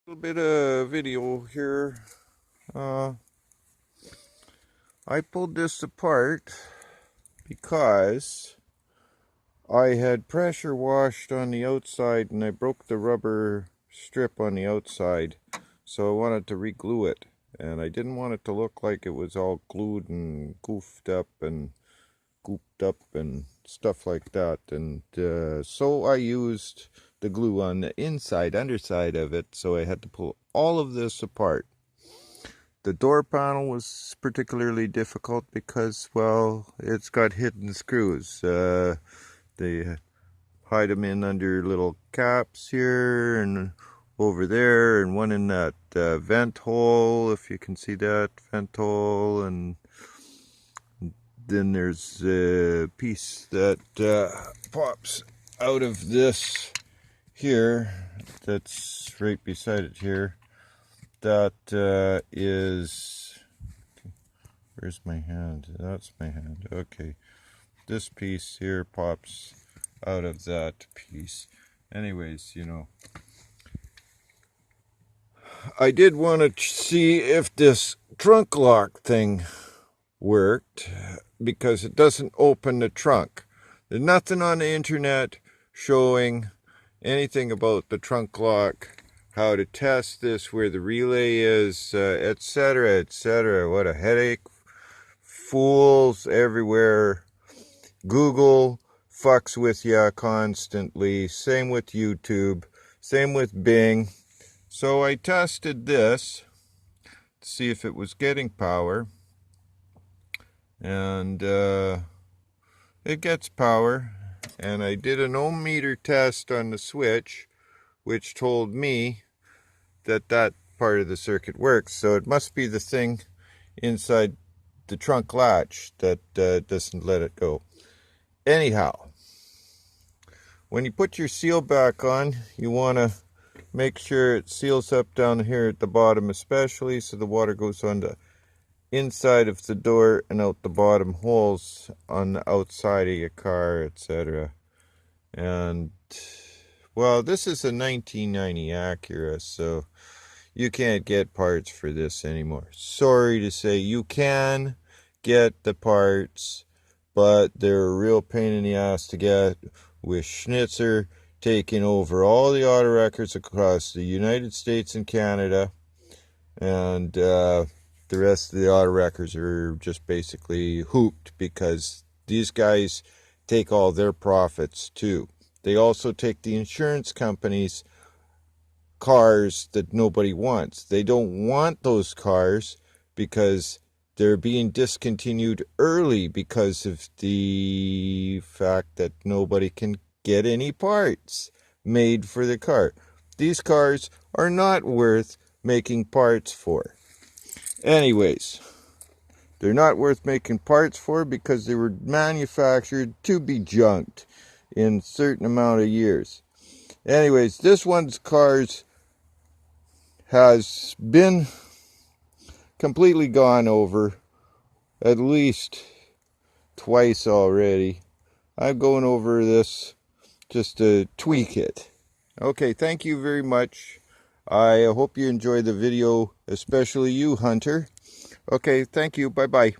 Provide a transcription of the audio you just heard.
Little bit of video here. I pulled this apart because I had pressure washed on the outside and I broke the rubber strip on the outside, so I wanted to re-glue it, and I didn't want it to look like it was all glued and goofed up and gooped up and stuff like that, and so I used the glue on the underside of it, so I had to pull all of this apart. The door panel was particularly difficult because, well, it's got hidden screws. They hide them in under little caps here and over there, and one in that vent hole, if you can see that vent hole, and then there's a piece that pops out of this here, that's right beside it here. That is, where's my hand? That's my hand. Okay, this piece here pops out of that piece. Anyways, I did want to see if this trunk lock thing worked, because it doesn't open the trunk. There's nothing on the internet showing anything about the trunk lock, how to test this, where the relay is, etc., etc. What a headache. Fools everywhere. Google fucks with ya constantly. Same with YouTube. Same with Bing. So I tested this to see if it was getting power. And it gets power. And I did an ohm meter test on the switch, which told me that that part of the circuit works. So it must be the thing inside the trunk latch that doesn't let it go. Anyhow, when you put your seal back on, you want to make sure it seals up down here at the bottom, especially, so the water goes on the inside of the door and out the bottom holes on the outside of your car, etc. And, well, this is a 1990 Acura, so you can't get parts for this anymore. Sorry to say, you can get the parts, but they're a real pain in the ass to get, with Schnitzer taking over all the auto records across the United States and Canada, and the rest of the auto records are just basically hooped, because these guys take all their profits too. They also take the insurance companies' cars that nobody wants. They don't want those cars because they're being discontinued early because of the fact that nobody can get any parts made for the car. These cars are not worth making parts for. Anyways, they're not worth making parts for because they were manufactured to be junked in a certain amount of years. Anyways, this one's cars has been completely gone over at least twice already. I'm going over this just to tweak it. Okay, thank you very much. I hope you enjoyed the video, especially you, Hunter. Okay, thank you. Bye-bye.